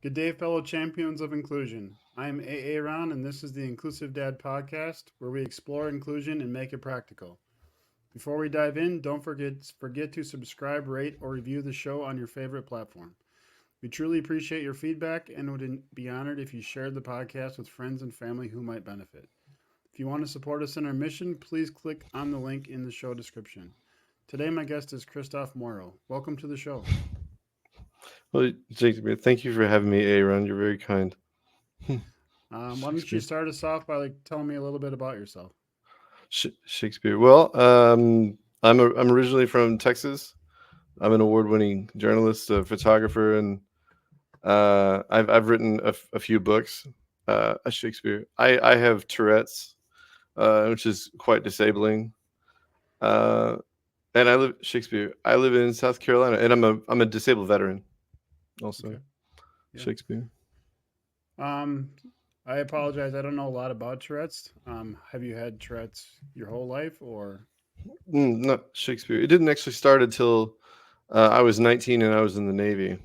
Good day, fellow champions of inclusion. I am AA Ron, and this is the Inclusive Dad podcast, where we explore inclusion and make it practical. Before we dive in, don't forget to subscribe, rate, or review the show on your favorite platform. We truly appreciate your feedback and would be honored if you shared the podcast with friends and family who might benefit. If you want to support us in our mission, please click on the link in the show description. Today, my guest is Kristof Morrow. Welcome to the show. Well, Jacob, thank you for having me, Aaron. You're very kind. Why don't you Shakespeare. start us off by telling me a little bit about yourself? Shakespeare. Well, I'm originally from Texas. I'm an award-winning journalist, photographer, and I've written a few books. Shakespeare. I have Tourette's, which is quite disabling. Uh, and I live Shakespeare. I live in South Carolina, and I'm a disabled veteran also. Okay. Yeah. Shakespeare. Um, I apologize. I don't know a lot about Tourette's. Have you had Tourette's your whole life, or Not Shakespeare. It didn't actually start until I was 19 and I was in the Navy.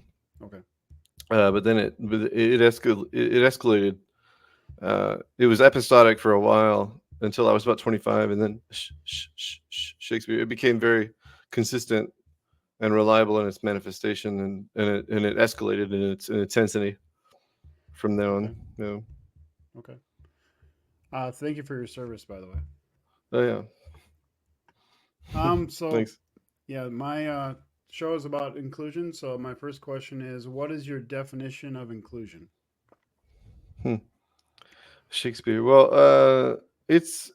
okay? But then it escalated. It was episodic for a while until I was about 25, and then Shakespeare. It became very consistent and reliable in its manifestation, and it escalated in its intensity from there Okay. on. Yeah. Okay. Thank you for your service, by the way. Oh yeah. So Thanks. yeah, my show is about inclusion. So my first question is, what is your definition of inclusion? Hmm. Shakespeare. Well, it's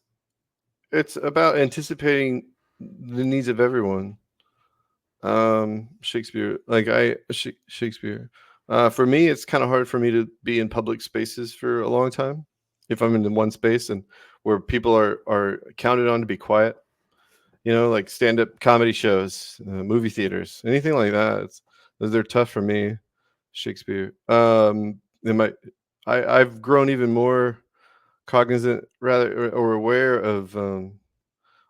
about anticipating the needs of everyone. Shakespeare. Shakespeare. For me, it's kind of hard for me to be in public spaces for a long time. If I'm in one space and where people are counted on to be quiet, like stand up comedy shows, movie theaters, anything like that. They're tough for me. Shakespeare. They might. I've grown even more cognizant, rather, or aware of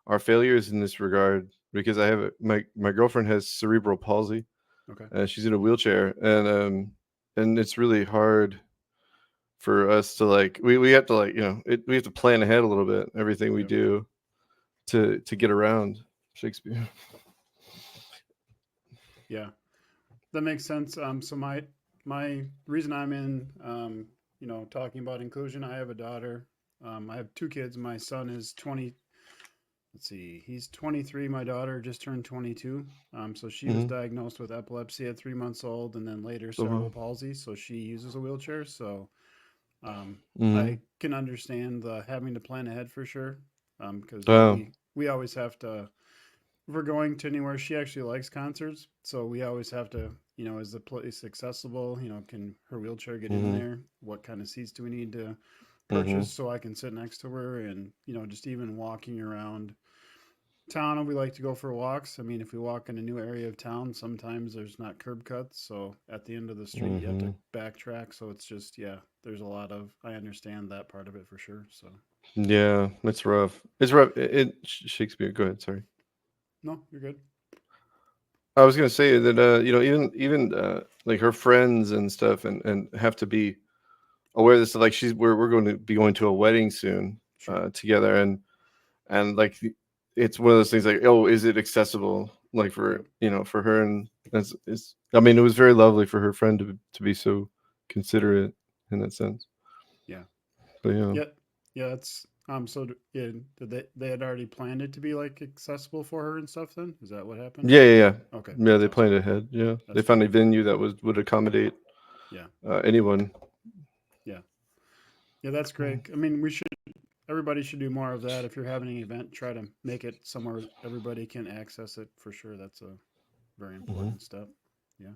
our failures in this regard because my girlfriend has cerebral palsy. Okay. She's in a wheelchair, and it's really hard for us to we have to we have to plan ahead a little bit everything we Yep. do to get around Shakespeare. Yeah, that makes sense. So my reason I'm in, talking about inclusion, I have a daughter. I have two kids. My son is 20. Let's see, he's 23. My daughter just turned 22. So she was Hmm. diagnosed with epilepsy at 3 months old, and then later Uh-huh. cerebral palsy. So she uses a wheelchair. So I Hmm. can understand the having to plan ahead for sure. Because Oh. we always have to, if we're going to anywhere. She actually likes concerts, so we always have to, is the place accessible? Can her wheelchair get in Hmm. there? What kind of seats do we need to Hmm. purchase so I can sit next to her? And just even walking around town, we like to go for walks. I mean, if we walk in a new area of town, sometimes there's not curb cuts, so at the end of the street you have to Hmm. backtrack. So it's just, yeah, there's a lot of, I understand that part of it for sure. So Yeah, it's rough. It's rough. Shakespeare. Go ahead. Sorry. no, you're good. I was gonna say that even like her friends and stuff and have to be aware of this. Like we're going to be going to a wedding soon Sure. together, and it's one of those things like, oh, is it accessible, like Yep. for her? And it's I mean, it was very lovely for her friend to be so considerate in that sense. Yeah. But yeah. Yeah. Yeah. It's so yeah, did they had already planned it to be accessible for her and stuff? Then is that what happened? Yeah, yeah, yeah. Okay, Yeah, that's they awesome. planned ahead. Yeah, they That's found a great. venue that would accommodate Yeah. anyone. Yeah. Yeah. That's great. I mean, everybody should do more of that. If you're having an event, try to make it somewhere everybody can access it for sure. That's a very Hmm. important step. Yeah.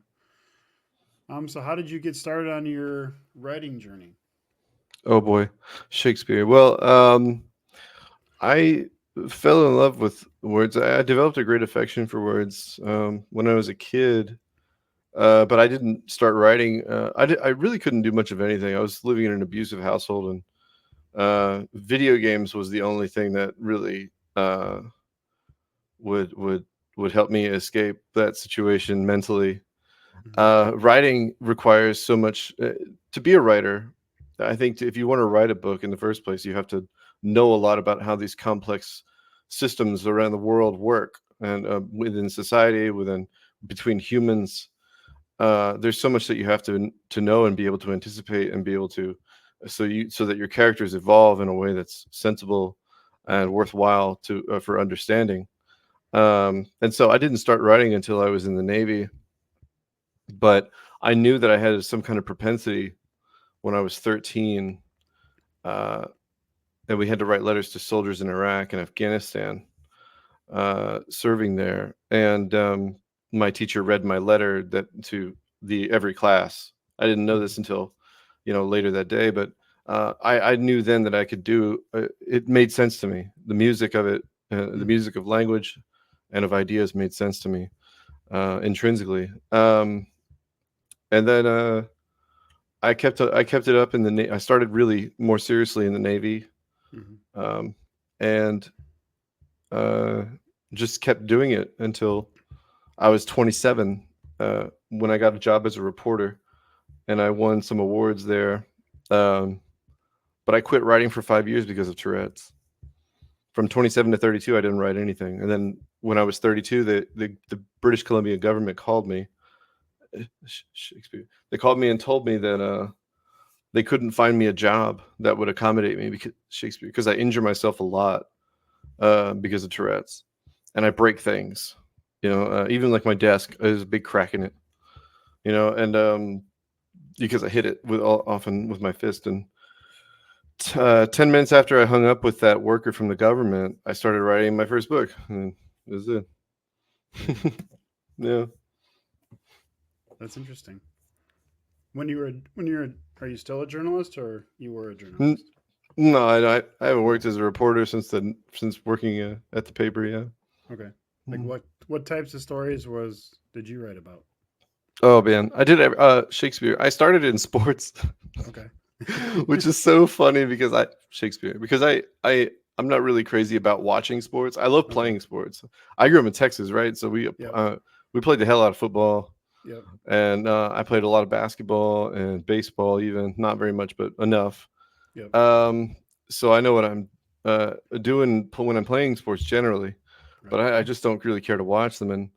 So how did you get started on your writing journey? Oh boy, Shakespeare. Well, I fell in love with words. I developed a great affection for words when I was a kid, but I didn't start writing. I really couldn't do much of anything. I was living in an abusive household, and video games was the only thing that really would would would help me escape that situation mentally. Mhm. Writing requires so much to be a writer. I think if you want to write a book in the first place, you have to know a lot about how these complex systems around the world work, and within society, within between humans. There's so much that you have to know and be able to anticipate and be able to, so that your characters evolve in a way that's sensible and worthwhile to for understanding. And so I didn't start writing until I was in the Navy, but I knew that I had some kind of propensity when I was 13, uh, and we had to write letters to soldiers in Iraq and Afghanistan, serving there. And my teacher read my letter that to the every class. I didn't know Mhm. this until later that day, but I knew then that I could do. It made sense to me. The music of it, the Mhm. music of language and of ideas, made sense to me intrinsically. And then I kept it up in the I started really more seriously in the Navy, Mhm. um, and uh, just kept doing it until I was 27, when I got a job as a reporter, and I won some awards there. Um, but I quit writing for 5 years because of Tourette's. From 27 to 32, I didn't write anything, and then when I was 32, the British Columbia government called me. Shakespeare. They called me and told me that they couldn't find me a job that would accommodate me because I injure myself a lot because of Tourette's, and I break things. Even like my desk, there's a big crack in it. And because I hit it often with my fist. And 10 minutes after I hung up with that worker from the government, I started writing my first book, and it was it. Mhm. Yeah. That's interesting. When you were, are you still a journalist or you were a N- journalist? No, I haven't worked as a reporter since working at the paper. Yeah. Okay. Like Mm. what types of stories did you write about? Oh man, I did Shakespeare. I started in sports, Okay. which is so funny because I'm not really crazy about watching sports. I love Okay. playing sports. I grew up in Texas, right? So Yep. we played the hell out of football, Yep. and I played a lot of basketball and baseball, even not very much, but enough. Yep. Um, so I know what I'm doing when I'm playing sports generally, but Right. I just don't really care to watch them. And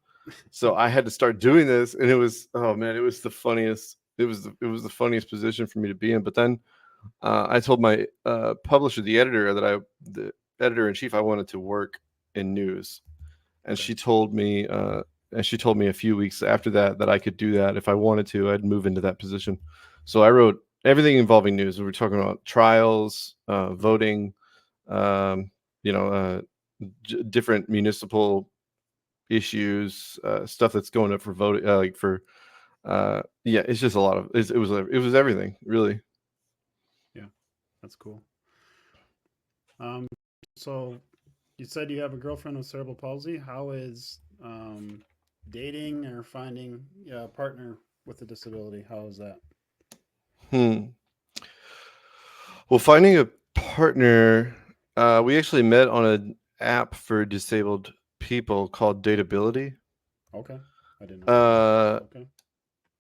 so I had to start doing this, and it was, oh man, it was the funniest. It was the funniest position for me to be in. But then I told my publisher, the editor in chief, I wanted to work in news, and Okay. she told me a few weeks after that I could do that if I wanted to. I'd move into that position. So I wrote everything involving news. We were talking about trials, Okay. voting, um, you know, different municipal issues, stuff that's going up for voting, like for yeah, it's just a lot of it was everything really. Yeah. That's cool. Um so you said you have a girlfriend with cerebral palsy. How is dating or finding a partner with a disability? How is that? Hmm. Well, finding a partner, we actually met on an app for disabled people called Datability. Okay. I didn't know about that. Uh, Okay.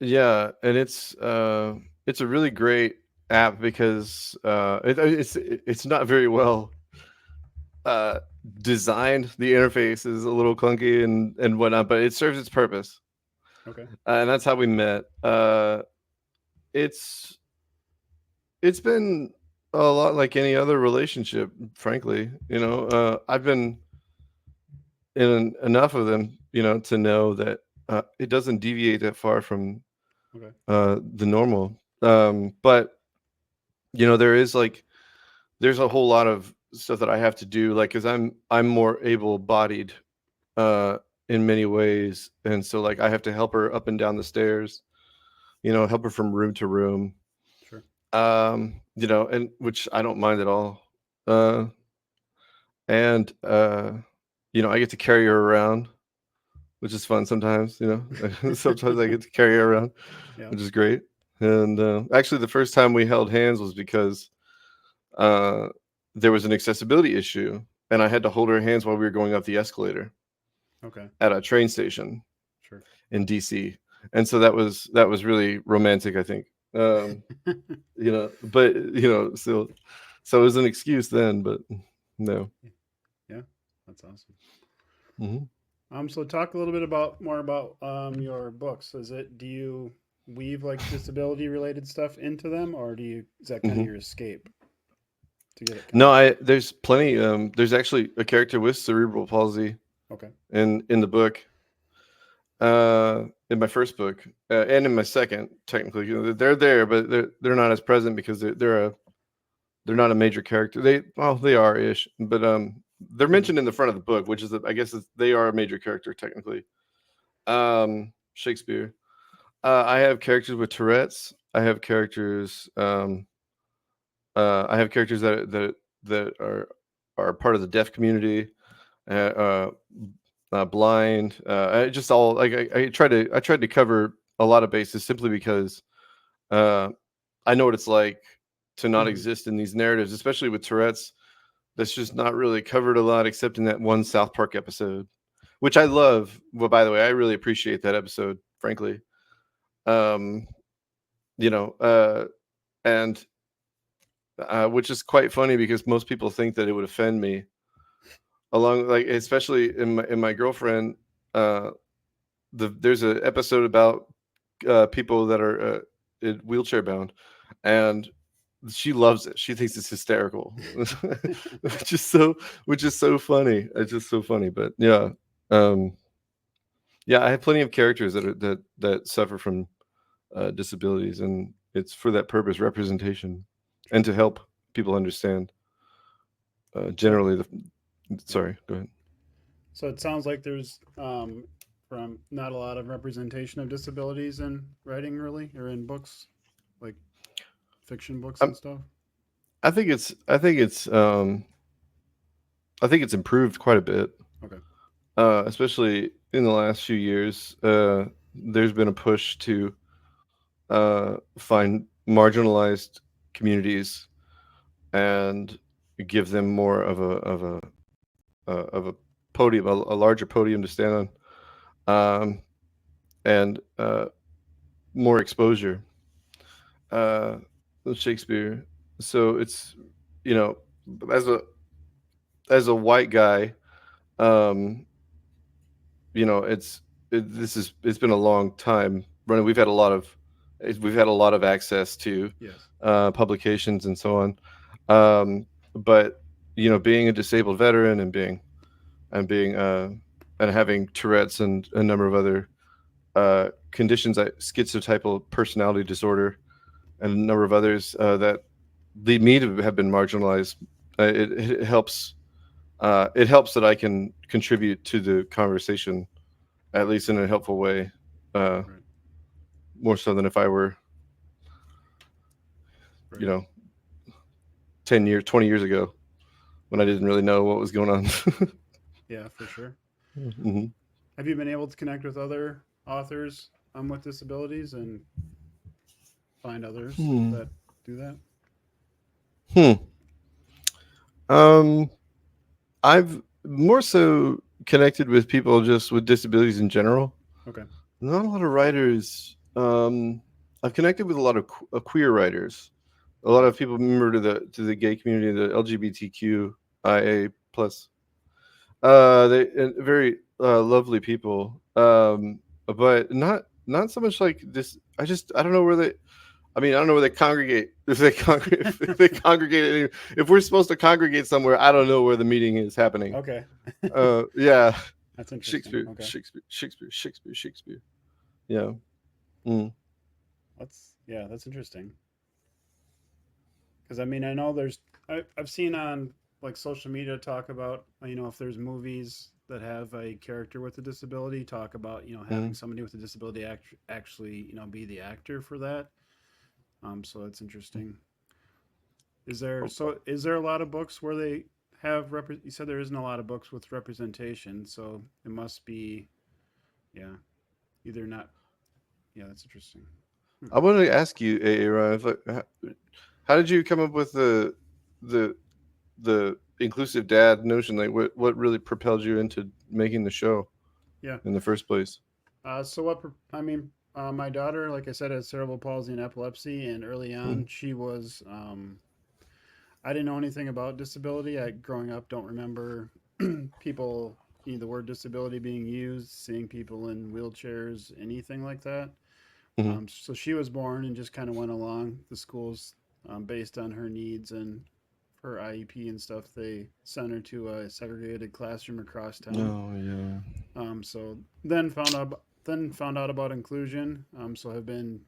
yeah, and it's a really great app because it's not very well uh, designed. The interface is a little clunky and whatnot, but it serves its purpose, Okay. and that's how we met. It's it's been a lot like any other relationship, frankly. I've been in enough of them, to know that it doesn't deviate that far from Okay. the normal. But there's a whole lot of stuff that I have to do, like, because I'm more able-bodied uh, in many ways, and so like I have to help her up and down the stairs, help her from room to room, Sure. and which I don't mind at all. Uh, and I get to carry her around, which is fun sometimes. Sometimes I get to carry her around, Yeah. which is great. And actually, the first time we held hands was because uh, there was an accessibility issue, and I had to hold her hands while we were going up the escalator Okay. at a train station Sure. in DC. and so that was really romantic, I think. But so it was an excuse then, but no. Yeah, that's awesome. Hmm. So talk a little bit more about your books. Do you weave like disability related stuff into them, or is that kind of Hmm. your escape to get it kind No, of I there's plenty. There's actually a character with cerebral palsy okay? in the book, in my first book, and in my second. Technically, they're there, but they're not as present because they're not a major character. They are ish, but they're Hmm. mentioned in the front of the book, which is I guess they are a major character technically. Shakespeare. I have characters with Tourette's. I have characters that are part of the deaf community, uh, uh, blind. I just all like I tried to cover a lot of bases simply because uh, I know what it's like to not Hmm. exist in these narratives, especially with Tourette's. That's just not really covered a lot, except in that one South Park episode, which I love. Well, by the way, I really appreciate that episode, frankly. Um, you know, and which is quite funny because most people think that it would offend me. Along, like especially in my girlfriend, uh, there's an episode about people that are wheelchair bound, and she loves it. She thinks it's hysterical, which is so funny. It's just so funny. But yeah, um, yeah, I have plenty of characters that suffer from disabilities, and it's for that purpose, representation, and Sure. to help people understand. So Generally, yeah. sorry, go ahead. So it sounds like there's from not a lot of representation of disabilities in writing, really, or in books, like fiction books and Um, stuff. I think it's improved quite a bit, Okay. especially in the last few years. There's been a push to find marginalized communities and give them more of a podium, a larger podium to stand on, and more exposure. Uh, Shakespeare. So it's you know, as a white guy, um, it's been a long time running. We've had a lot of access to Yes. publications and so on, but being a disabled veteran being and having Tourette's and a number of other conditions, like schizotypal personality disorder, and a number of others that lead me to have been marginalized. It helps. It helps that I can contribute to the conversation, at least in a helpful way, uh, Right. more so than if I were, you Right. know, 20 years ago when I didn't really know what was going on. Yeah, for sure. Hmm. Have you been able to connect with other authors with disabilities and find others Hmm. that do that? Hmm. Um, I've more so connected with people just with disabilities in general. Okay. Not a lot of writers. I've connected with a lot of queer writers. A lot Okay. of people member to the gay community, the LGBTQIA plus. They very lovely people. But not so much like this. I don't know where they. I mean, I don't know where they congregate. If they congregate, if they congregate, if we're supposed to congregate somewhere, I don't know where the meeting is happening. Okay. Yeah, That's interesting. Shakespeare, Okay. Shakespeare, Shakespeare, Shakespeare, Shakespeare. Yeah. Mm. That's interesting. Because I mean, I know I've seen on like social media talk about if there's movies that have a character with a disability, talk about having Mm. somebody with a disability actually be the actor for that. So that's interesting. Is there a lot of books where they have you said there isn't a lot of books with representation, so it must be yeah either not yeah that's interesting. Hmm. I wanted to ask you, Aaron, if, like, how did you come up with the the inclusive dad notion? Like, what really propelled you into making the show Yeah. in the first place? So what I mean My daughter, like I said, has cerebral palsy and epilepsy, and early on, Mm, she was. I didn't know anything about disability. I, growing up, don't remember people, the word disability being used, seeing people in wheelchairs, anything like that. mhm. So she was born and just kind of went along the schools based on her needs and her IEP and stuff. They sent her to a segregated classroom across town. Oh yeah. So then found out about inclusion. So have been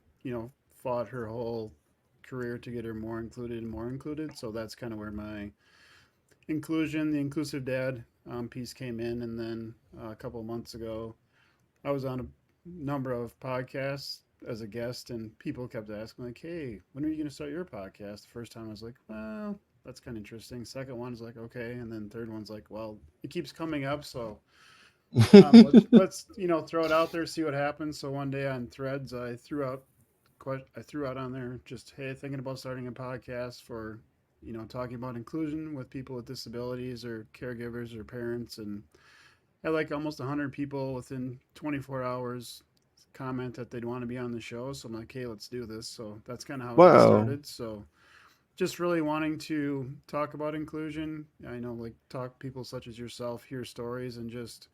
fought her whole career to get her more included and more included. So that's kind of where my the inclusive dad piece came in. And then a couple of months ago, I was on a number of podcasts as a guest, and people kept asking like, "Hey, when are you going to start your podcast?" The first time I was like, "Well, that's kind of interesting." Second one's like, "Okay," and then third one's like, "Well, it keeps coming up, so let's throw it out there, see what happens." So one day on Threads, I threw out on there just, "Hey, thinking about starting a podcast for talking about inclusion with people with disabilities or caregivers or parents." And had like almost 100 people within 24 hours comment that they'd want to be on the show. So I'm like, "Hey, let's do this." So that's kind of how it got Wow. started. So just really wanting to talk about inclusion. I know, like, talk people such as yourself, hear stories, and just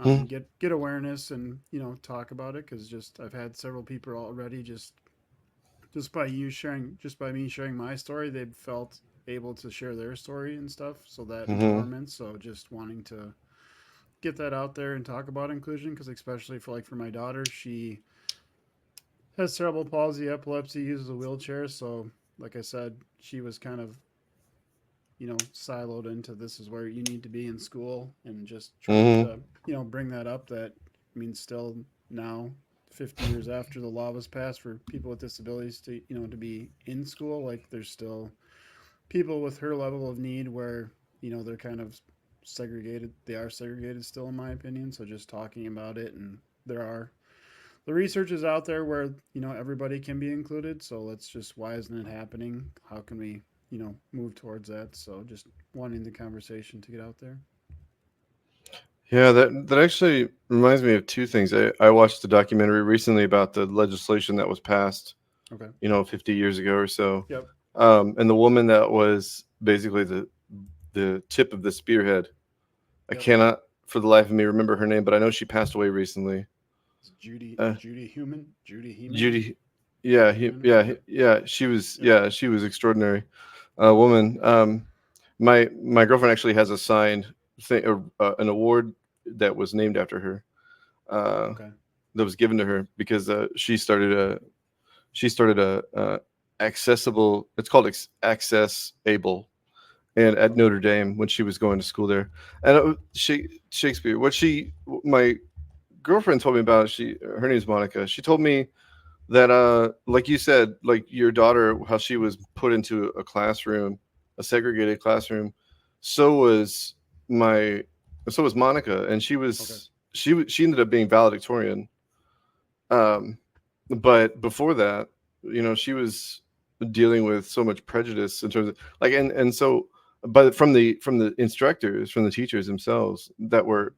Mm, get awareness and talk about it. Because just I've had several people already just by me sharing my story, they've felt able to share their story and stuff. So that mhm, empowerment. So just wanting to get that out there and talk about inclusion, because especially for my daughter, she has cerebral palsy, epilepsy, uses a wheelchair. So like I said, she was kind of siloed into, this is where you need to be in school, and just trying mhm, to bring that up. That means still now, 50 years after the law was passed for people with disabilities to to be in school, like there's still people with her level of need where they're kind of segregated. They are segregated still, in my opinion. So just talking about it, and there are the research is out there where everybody can be included. So let's just, why isn't it happening? How can we move towards that? So just wanting the conversation to get out there. yeah, that actually reminds me of two things. I watched a documentary recently about the legislation that was passed, Okay. 50 years ago or so. Yep. And the woman that was basically the tip of the spearhead. I Yep. cannot for the life of me remember her name, but I know she passed away recently. It's Judy Uh, Judy Human Judy Heman Judy, yeah, Yep. yeah, Yep. she was extraordinary, woman. My girlfriend actually has a signed thing, an award that was named after her, uh, Okay. that was given to her because she started a accessible. It's called Access Able, and at Okay. Notre Dame when she was going to school there, and Shakespeare. My girlfriend told me about. Her name is Monica. She told me that like you said, like your daughter, how she was put into a classroom, a segregated classroom. So was my so was Monica, and Okay. she ended up being valedictorian. um but before that, she was dealing with so much prejudice in terms of like, and so, but from the instructors, from the teachers themselves that were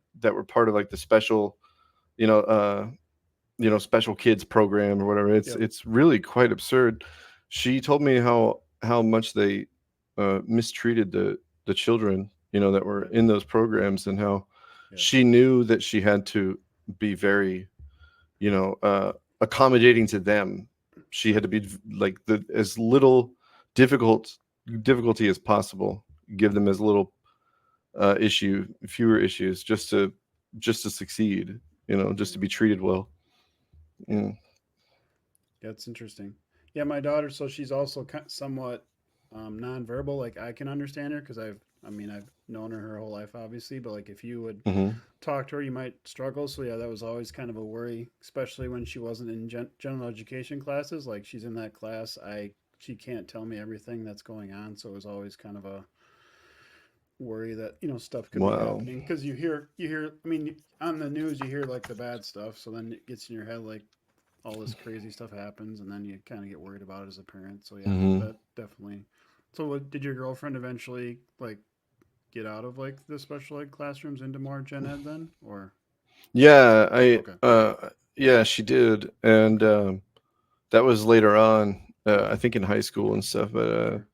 part of like the special, you know uh special kids program or whatever. Yep. It's really quite absurd. She told me how much they mistreated the children, that were Right. in those programs, and how Yes. she knew that she had to be very, you know uh accommodating to them. She had Right. to be like the as little difficult difficulty as possible, give them as little fewer issues, just to succeed, just Right. to be treated well. Yeah. Mm. That's interesting. Yeah, my daughter. So she's also somewhat nonverbal. Like, I can understand her because I've known her whole life, obviously. But like, if you would Mhm. talk to her, you might struggle. So yeah, that was always kind of a worry, especially when she wasn't in general education classes. Like, she's in that class, she can't tell me everything that's going on. So it was always kind of a worry that stuff could be Wow. happening, because you hear. I mean, on the news you hear like the bad stuff. So then it gets in your head like all this crazy stuff happens, and then you kind of get worried about it as a parent. So yeah, Mhm. that definitely. So what did your girlfriend eventually like get out of like the special ed classrooms into more gen ed then, or Yeah, I okay, Yeah, she did, and that was later on. I think in high school and stuff, Sure.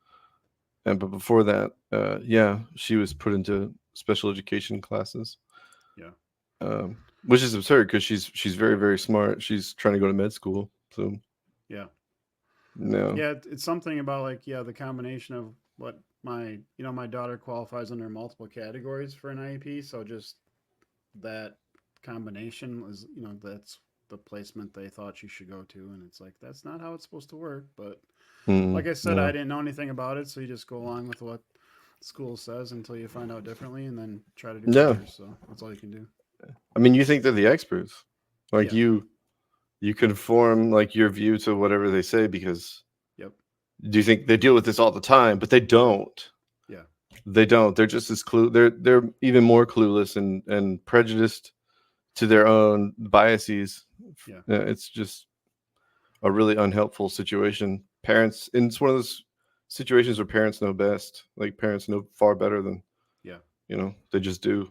but before that, yeah, she was put into special education classes, Yeah. which is absurd because she's very very smart. She's trying to go to med school, so Yeah. no, Yeah. It's something about like, yeah, the combination of what my daughter qualifies under multiple categories for an IEP. So just that combination is, that's the placement they thought she should go to. And it's like, that's not how it's supposed to work. But like I said, I no, didn't know anything about it. So you just go along with what school says until you find out differently and then try to do no. better. So that's all you can do. I mean, you think they're the experts, like Yeah. you conform like your view to whatever they say because Yep. do you think they deal with this all the time? But they don't. Yeah. They don't. They're just as they're even more clueless and prejudiced to their own biases. Yeah. It's just a really unhelpful situation. Parents, and it's one of those situations where parents know best. Like parents know far better than Yeah. they just do.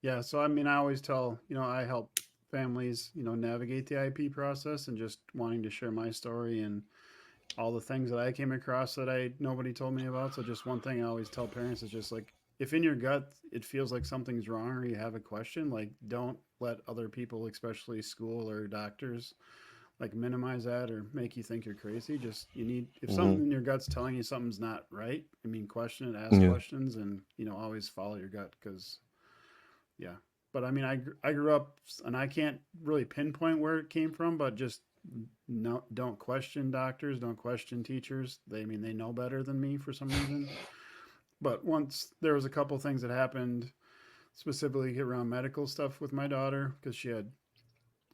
Yeah. So, I mean, I always tell, I help families, navigate the IP process and just wanting to share my story and all the things that I came across that nobody told me about. So just one thing I always tell parents is just like, if in your gut it feels like something's wrong or you have a question, like don't let other people, especially school or doctors, like minimize that or make you think you're crazy. Just if Hmm. something in your gut's telling you something's not right, I mean, question it, ask Yeah. questions, and always follow your gut because yeah. But I mean, I grew up, and I can't really pinpoint where it came from, but just no, don't question doctors, don't question teachers. They know better than me for some reason. But once there was a couple things that happened specifically around medical stuff with my daughter because she had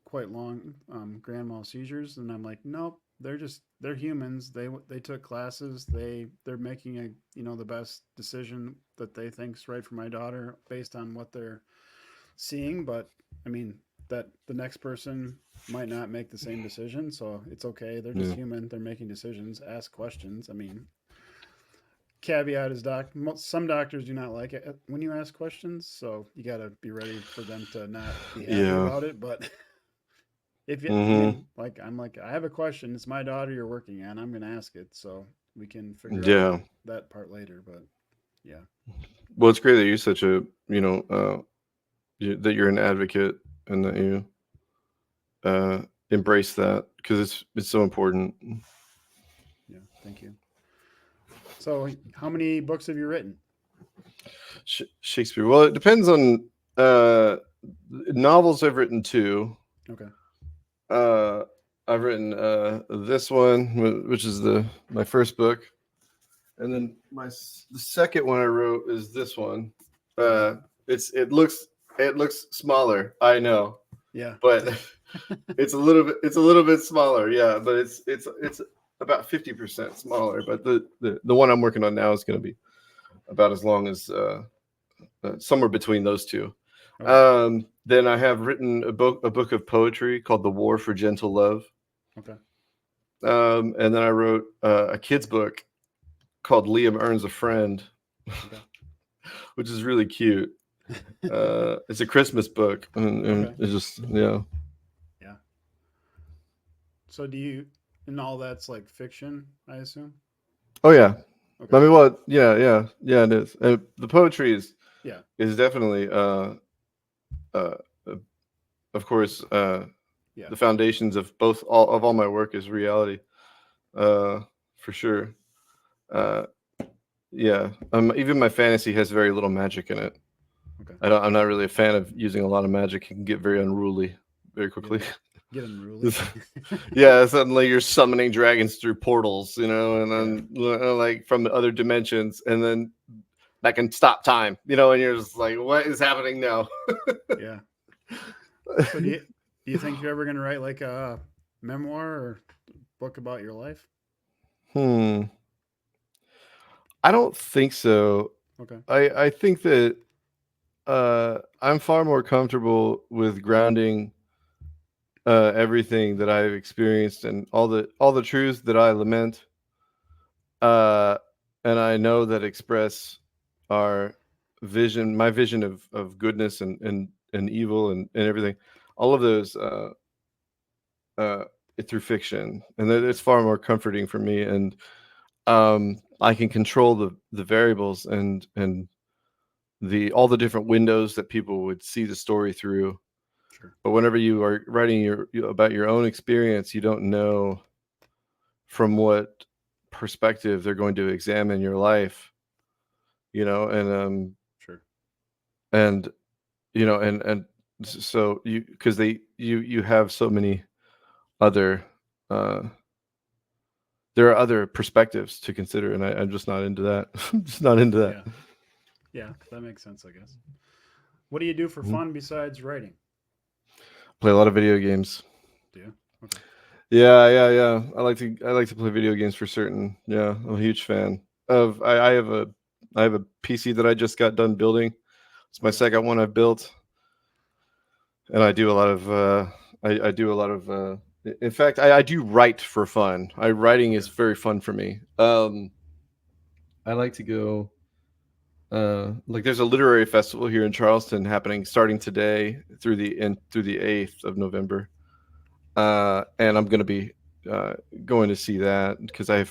quite long grand mal seizures, and I'm like, nope, they're humans. They took classes. They're making a the best decision that they think's right for my daughter based on what they're seeing, but I mean that the next person might not make the same decision, so it's okay. They're just Yeah. human. They're making decisions. Ask questions. I mean, caveat is some doctors do not like it when you ask questions, so you got to be ready for them to not be happy Yeah. about it. But if you, I Hmm. mean, like I'm like I have a question. It's my daughter you're working on. I'm gonna ask it, so we can figure out Yeah. that part later. But yeah, Well, it's great that you're such a that you're an advocate and that you uh, embrace that because it's so important. yeah. Thank you. So, how many books have you written? Shakespeare. Well, it depends on uh, novels. I've written two. Okay. Uh, I've written this one, which is my first book, and then the second one I wrote is this one. Okay. Uh, it looks smaller. I know, Yeah. but it's a little bit smaller. Yeah, but it's about 50% smaller. But the one I'm working on now is going to be about as long as somewhere between those two. Okay. Then I have written a book of poetry called "The War for Gentle Love," Okay. and then I wrote a kids book called "Liam Earns a Friend," Okay. which is really cute. It's a Christmas book, and Okay. it's just yeah. Yeah. So and all that's like fiction, I assume? Oh yeah, Okay. I mean, well, yeah, it is. The poetry Yeah. is definitely, uh, of course, Yeah. the foundations of all my work is reality, uh, for sure. Uh, yeah, even my fantasy has very little magic in it. Okay. I'm not really a fan of using a lot of magic. It can get very unruly very quickly. Get unruly. Yeah, suddenly you're summoning dragons through portals, and Yeah. then like from other dimensions, and then that can stop time, and you're just like, what is happening now? Yeah. So do you think you're ever going to write like a memoir or book about your life? Hmm. I don't think so. Okay. I think that I'm far more comfortable with grounding everything that I've experienced and all the truths that I lament, uh, and I know that express our my vision of goodness and evil and everything. All of those. uh, through fiction, and that it's far more comforting for me. And I can control the variables and the all the different windows that people would see the story through. Sure. But whenever you are writing about your own experience, you don't know from what perspective they're going to examine your life, Sure. and so because you have so many other uh there are other perspectives to consider, and I'm just not into that. I'm just not into that. Yeah. Yeah. That makes sense, I guess. What do you do for Mhm. fun besides writing? Play a lot of video games. Do you? Okay. Yeah. I like to play video games for certain. Yeah, I'm a huge fan of. I have a PC that I just got done building. It's my Okay. second one I've built, and I do a lot of. I do a lot of. In fact, I do write for fun. Writing Okay. is very fun for me. I like to go. Like there's a literary festival here in Charleston happening starting today through the 8th of November. And I'm going to be uh, going to see that because I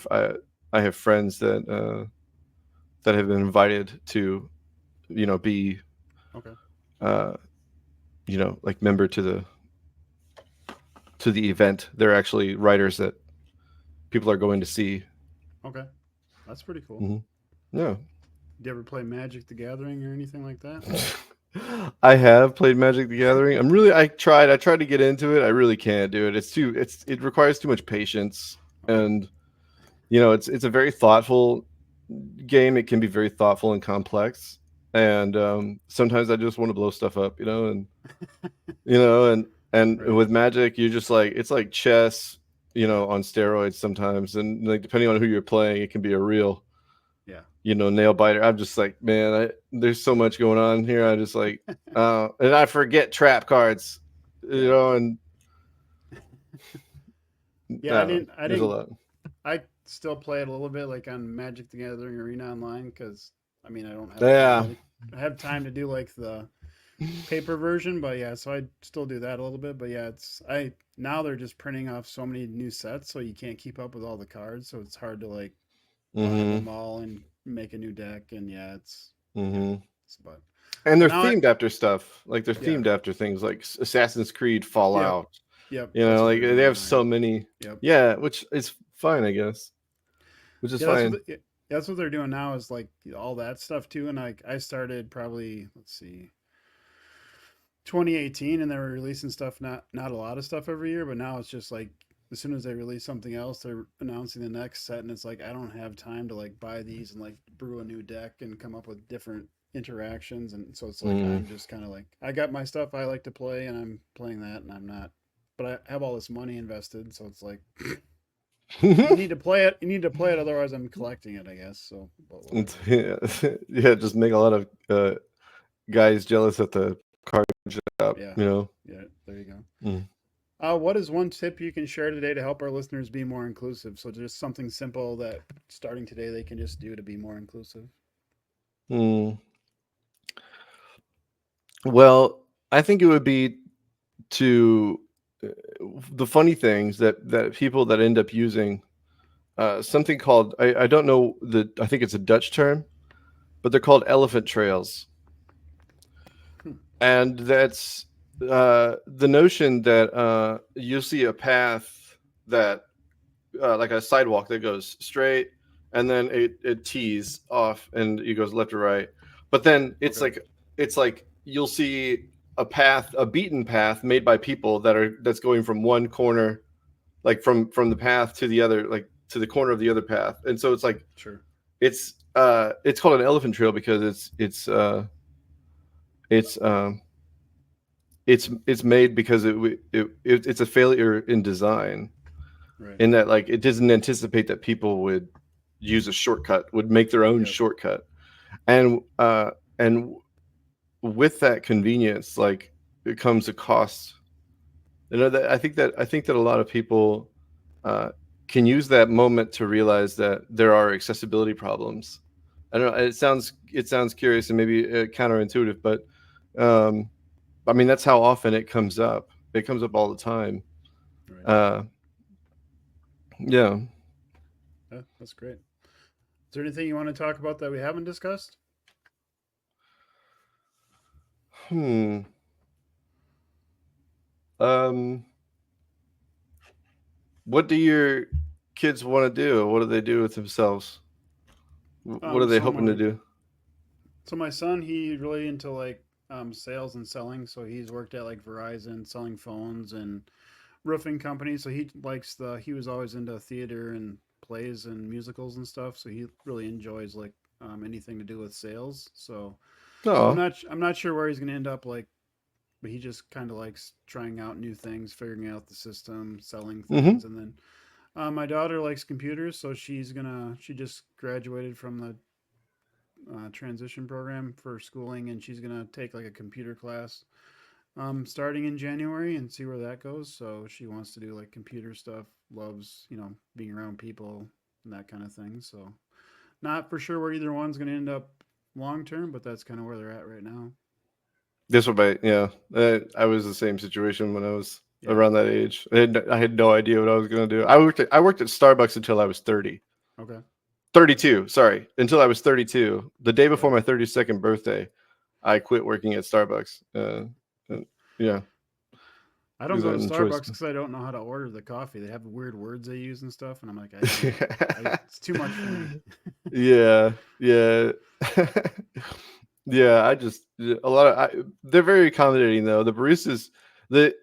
have friends that have been invited to be Okay. uh, like member to the event. They're actually writers that people are going to see. Okay. That's pretty cool. Hmm. Yeah. Do you ever play Magic the Gathering or anything like that? I have played Magic the Gathering. I tried to get into it. I really can't do it. It requires too much patience, Okay. and it's a very thoughtful game. It can be very thoughtful and complex, and sometimes I just want to blow stuff up, you know, and Right. with Magic, you're just like it's like chess, Yeah. on steroids sometimes, and like depending on who you're playing, it can be a real, Yeah. nail biter. I'm just like, man, there's so much going on here. I just like, and I forget trap cards, Yeah. and Yeah. I no, didn't. I there's a didn't. lot. I still play it a little bit, like on Magic the Gathering Arena online, because I mean I don't have Yeah. really I have time to do like the paper version, but yeah, so I still do that a little bit. But yeah, it's I now they're just printing off so many new sets, so you can't keep up with all the cards, so it's hard to like buy Mm-hmm. them all and make a new deck. And yeah, yeah, Mm-hmm. but And they're but now I themed after stuff. Like they're yeah themed after things like Assassin's Creed, yep Fallout. yep that's what Like they're they doing have now. Yep so many. yep Yeah, which is fine, I guess. Which is yeah that's what fine. yeah, that's what they're doing now is like all that stuff too. And like I started probably let's see 2018, and they were releasing stuff, not a lot of stuff every year, but now it's just like as soon as they release something else, they're announcing the next set, and it's like I don't have time to like buy these and like brew a new deck and come up with different interactions. And so it's like Mm. I'm just kind of like I got my stuff I like to play, and I'm playing that, and I'm not, but I have all this money invested, so it's like you need to play it, otherwise I'm collecting it, I guess. So but whatever. Yeah, yeah, just make a lot of guys jealous at the card shop, Yeah, yeah, there you go. Mm. What is one tip you can share today to help our listeners be more inclusive? So just something simple that starting today they can just do to be more inclusive. Mm. Well, I think it would be to uh, the funny things that people that end up using something called I don't know I think it's a Dutch term, but they're called elephant trails. Hmm. And that's the notion that you'll see a path that like a sidewalk that goes straight, and then it tees off and it goes left or right, but then Okay. it's like you'll see a beaten path made by people that's going from one corner, like from the path to the other, like to the corner of the other path. And so it's like Sure. it's called an elephant trail because it's it's made because it's a failure in design, Right. in that like it doesn't anticipate that people would use a shortcut, would make their own Yep. shortcut. And with that convenience, like it comes a cost. I think that a lot of people uh, can use that moment to realize that there are accessibility problems. I don't know. It sounds curious and maybe counterintuitive, but I mean that's how often it comes up. It comes up all the time. Right. Uh, yeah. Yeah, that's great. Is there anything you want to talk about that we haven't discussed? Hmm. Um, what do your kids want to do? What do they do with themselves? What are they So hoping to my do? son, he really into like sales and selling. So he's worked at like Verizon selling phones and roofing companies. So he likes the. He was always into theater and plays and musicals and stuff. So he really enjoys like anything to do with sales. So Oh. I'm not sure where he's going to end up. Like, but he just kind of likes trying out new things, figuring out the system, selling Mm-hmm. things, and then my daughter likes computers, so she just graduated from the transition program for schooling, and she's gonna take like a computer class starting in January and see where that goes. So she wants to do like computer stuff, loves being around people and that kind of thing. So not for sure where either one's gonna end up long term, but that's kind of where they're at right now. This would be, yeah. I was the same situation when I was Yeah. around that age. I had no idea what I was going to do. I worked at Starbucks until I was 30. Okay. 32, sorry, until I was 32. The day Yeah. before my 32nd birthday, I quit working at Starbucks. Yeah, I don't because I go to didn't choice. Starbucks because I don't know how to order the coffee. They have weird words they use and stuff, and I'm like, I can't. It's too much for me. Yeah, yeah. Yeah, I just a lot of they're very accommodating though. The baristas, the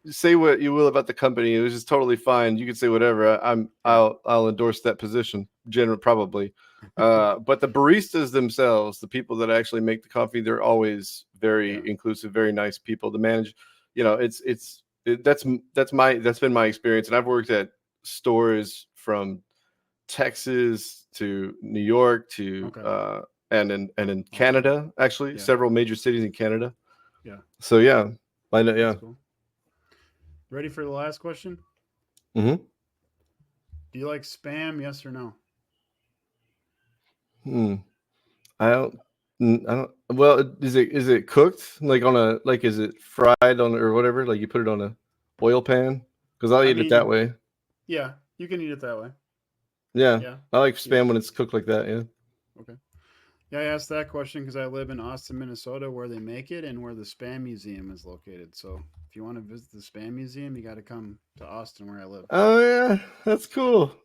say what you will about the company, it was just totally fine. You can say whatever. Yeah. I'll endorse that position. General probably. But the baristas themselves, the people that actually make the coffee, they're always Yeah. very inclusive, very nice people to manage. That's been my experience, and I've worked at stores from Texas to New York to Okay. and in Awesome. Canada, actually, Yeah. several major cities in Canada. Yeah. So yeah, I know. That's Yeah. cool. Ready for the last question? Hmm. Do you like spam? Yes or no? Hmm. I don't. I don't. Well, is it cooked like on a like is it fried on or whatever? Like you put it on a oil pan? Because I'll I eat it that mean, way. yeah, you can eat it that way. Yeah, Yeah. I like Yeah. spam when it's cooked like that. Yeah. Okay. Yeah, I asked that question because I live in Austin, Minnesota, where they make it and where the Spam Museum is located. So if you want to visit the Spam Museum, you got to come to Austin, where I live. Oh yeah, that's cool.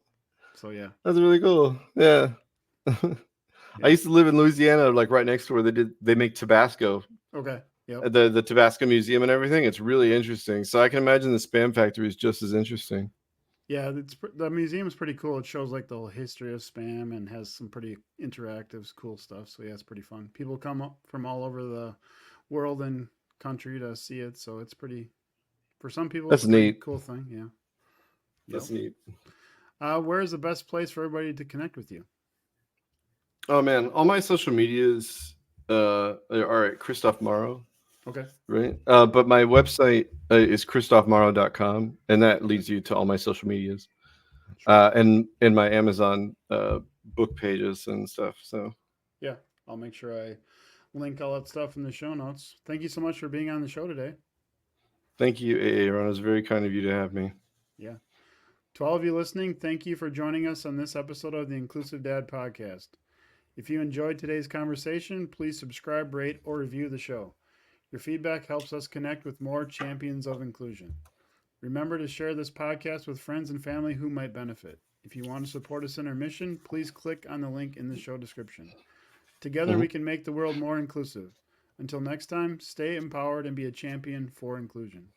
So yeah, That's really cool. Yeah. I yeah. used to live in Louisiana, like right next to where they make Tabasco, Okay. Yep. the Tabasco Museum and everything. It's really interesting. So I can imagine the Spam Factory is just as interesting. Yeah, the museum is pretty cool. It shows like the whole history of spam and has some pretty interactive, cool stuff. So yeah, it's pretty fun. People come up from all over the world and country to see it. So it's pretty. For some people, it's That's a pretty neat. cool thing. Yeah. Yep. That's neat. Where is the best place for everybody to connect with you? Oh man, all my social medias are at Kristof Morrow, Okay. right? But my website is kristofmorrow.com, and that Okay. leads you to all my social medias Sure. and my Amazon book pages and stuff. So Yeah. I'll make sure I link all that stuff in the show notes. Thank you so much for being on the show today. thank you, Aaron. It was very kind of you to have me. Yeah. To all of you listening, thank you for joining us on this episode of the Inclusive Dad Podcast. If you enjoyed today's conversation, please subscribe, rate, or review the show. Your feedback helps us connect with more champions of inclusion. Remember to share this podcast with friends and family who might benefit. If you want to support us in our mission, please click on the link in the show description. Together, Mhm. we can make the world more inclusive. Until next time, stay empowered and be a champion for inclusion.